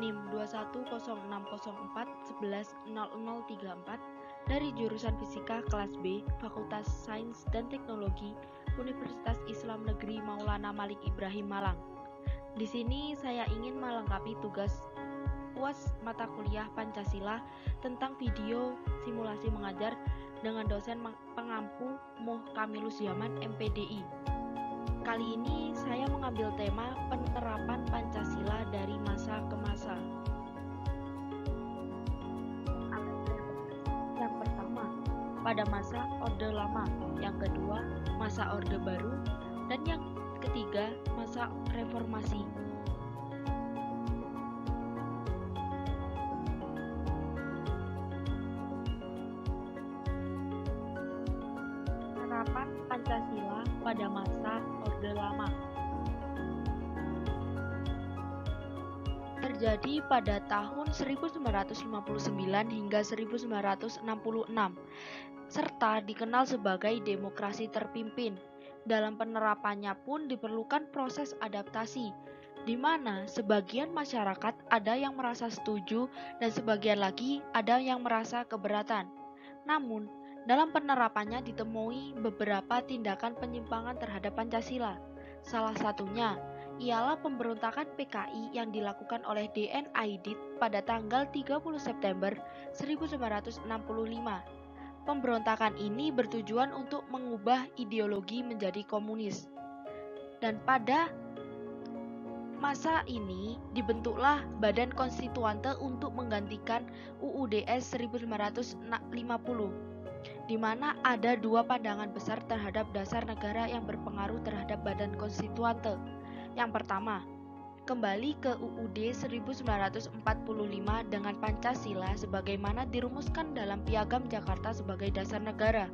NIM 210604110034 dari jurusan Fisika kelas B, Fakultas Sains dan Teknologi, Universitas Islam Negeri Maulana Malik Ibrahim Malang. Di sini saya ingin melengkapi tugas UAS mata kuliah Pancasila tentang video simulasi mengajar dengan dosen pengampu Moh Kamilus Zaman MPDI. Kali ini saya mengambil tema penerapan Pancasila dari masa ke masa. Yang pertama, pada masa Orde Lama, yang kedua, masa Orde Baru, dan yang ketiga, masa Reformasi. Penerapan Pancasila pada masa Orde Lama terjadi pada tahun 1959 hingga 1966, serta dikenal sebagai demokrasi terpimpin. Dalam penerapannya pun diperlukan proses adaptasi, di mana sebagian masyarakat ada yang merasa setuju dan sebagian lagi ada yang merasa keberatan. Namun, dalam penerapannya ditemui beberapa tindakan penyimpangan terhadap Pancasila. Salah satunya ialah pemberontakan PKI yang dilakukan oleh DN Aidit pada tanggal 30 September 1965. Pemberontakan ini bertujuan untuk mengubah ideologi menjadi komunis. Dan pada masa ini dibentuklah Badan Konstituante untuk menggantikan UUDS 1950, di mana ada dua pandangan besar terhadap dasar negara yang berpengaruh terhadap Badan Konstituante. Yang pertama, kembali ke UUD 1945 dengan Pancasila sebagaimana dirumuskan dalam Piagam Jakarta sebagai dasar negara.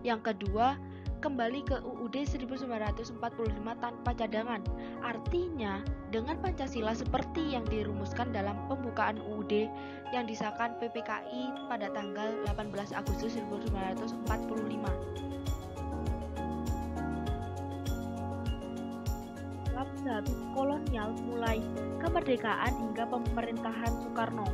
Yang kedua, kembali ke UUD 1945 tanpa cadangan. Artinya, dengan Pancasila seperti yang dirumuskan dalam pembukaan UUD yang disahkan PPKI pada tanggal 18 Agustus 1945. Habis kolonial mulai kemerdekaan hingga pemerintahan Soekarno.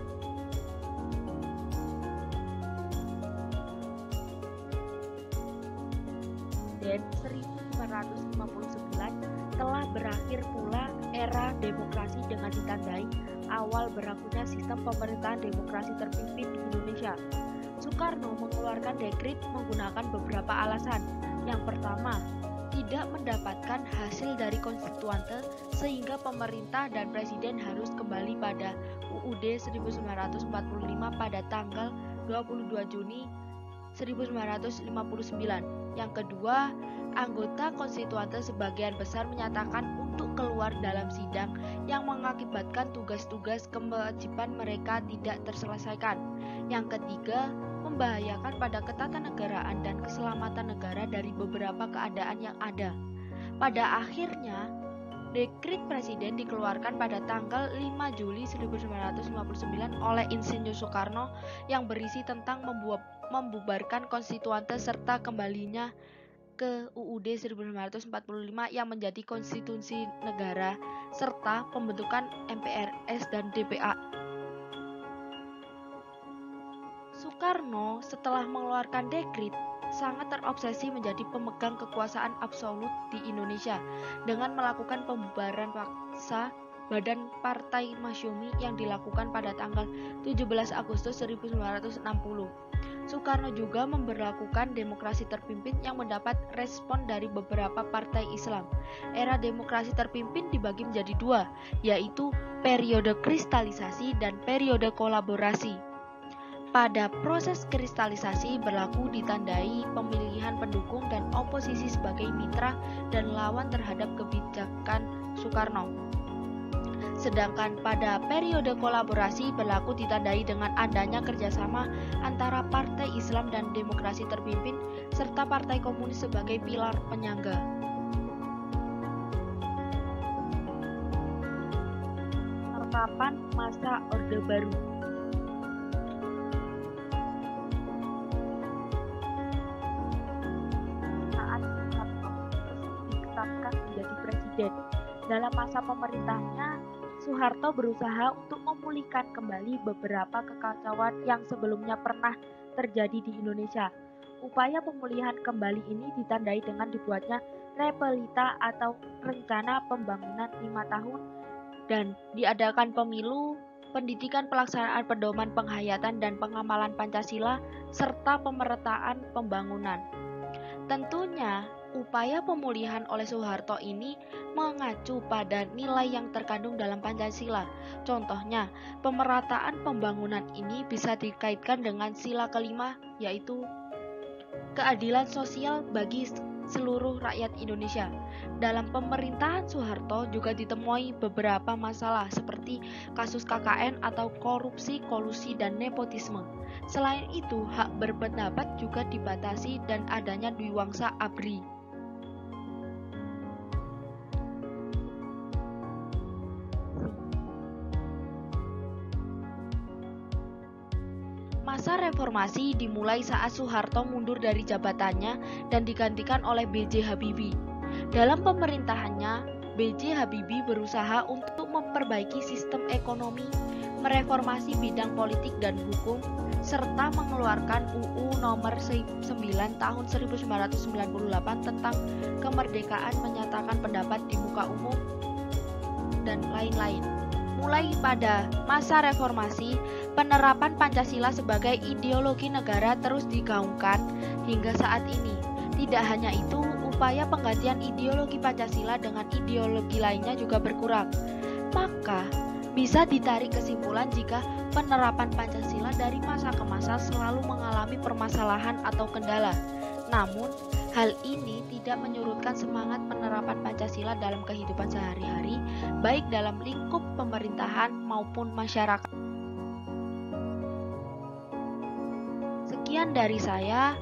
Dan 1959 telah berakhir pula era demokrasi dengan ditandai awal berlakunya sistem pemerintahan demokrasi terpimpin di Indonesia. Soekarno mengeluarkan dekrit menggunakan beberapa alasan. Yang pertama, tidak mendapatkan hasil dari konstituante sehingga pemerintah dan presiden harus kembali pada UUD 1945 pada tanggal 22 Juni 1959. Yang kedua, anggota konstituante sebagian besar menyatakan untuk keluar dalam sidang yang mengakibatkan tugas-tugas kewajiban mereka tidak terselesaikan. Yang ketiga, membahayakan pada ketatanegaraan dan keselamatan negara dari beberapa keadaan yang ada. Pada akhirnya, dekrit presiden dikeluarkan pada tanggal 5 Juli 1959 oleh Insinyur Soekarno yang berisi tentang membubarkan konstituante serta kembalinya ke UUD 1945 yang menjadi konstitusi negara serta pembentukan MPRS dan DPA. Soekarno setelah mengeluarkan dekrit sangat terobsesi menjadi pemegang kekuasaan absolut di Indonesia dengan melakukan pembubaran paksa Badan Partai Masyumi yang dilakukan pada tanggal 17 Agustus 1960. Soekarno juga memberlakukan demokrasi terpimpin yang mendapat respon dari beberapa partai Islam. Era demokrasi terpimpin dibagi menjadi dua, yaitu periode kristalisasi dan periode kolaborasi. Pada proses kristalisasi berlaku ditandai pemilihan pendukung dan oposisi sebagai mitra dan lawan terhadap kebijakan Soekarno. Sedangkan pada periode kolaborasi berlaku ditandai dengan adanya kerjasama antara partai Islam dan demokrasi terpimpin serta partai komunis sebagai pilar penyangga. Penerapan masa Orde Baru. Saat Soekarno ditetapkan menjadi presiden, dalam masa pemerintahnya Soeharto berusaha untuk memulihkan kembali beberapa kekacauan yang sebelumnya pernah terjadi di Indonesia. Upaya pemulihan kembali ini ditandai dengan dibuatnya Repelita atau Rencana Pembangunan 5 tahun dan diadakan pemilu, pendidikan pelaksanaan pedoman penghayatan dan pengamalan Pancasila, serta pemerataan pembangunan. Tentunya, upaya pemulihan oleh Soeharto ini mengacu pada nilai yang terkandung dalam Pancasila. Contohnya, pemerataan pembangunan ini bisa dikaitkan dengan sila kelima, yaitu keadilan sosial bagi seluruh rakyat Indonesia. Dalam pemerintahan Soeharto juga ditemui beberapa masalah seperti kasus KKN atau korupsi, kolusi, dan nepotisme. Selain itu, hak berpendapat juga dibatasi dan adanya dwiwangsa ABRI. Masa reformasi dimulai saat Soeharto mundur dari jabatannya dan digantikan oleh B.J. Habibie. Dalam pemerintahannya, B.J. Habibie berusaha untuk memperbaiki sistem ekonomi, mereformasi bidang politik dan hukum, serta mengeluarkan UU Nomor 9 Tahun 1998 tentang kemerdekaan menyatakan pendapat di muka umum, dan lain-lain. Mulai pada masa reformasi, penerapan Pancasila sebagai ideologi negara terus digaungkan hingga saat ini. Tidak hanya itu, upaya penggantian ideologi Pancasila dengan ideologi lainnya juga berkurang. Maka, bisa ditarik kesimpulan jika penerapan Pancasila dari masa ke masa selalu mengalami permasalahan atau kendala. Namun, hal ini tidak menyurutkan semangat penerapan Pancasila dalam kehidupan sehari-hari, baik dalam lingkup pemerintahan maupun masyarakat. Sekian dari saya.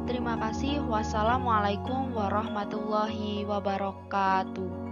Terima kasih. Wassalamualaikum warahmatullahi wabarakatuh.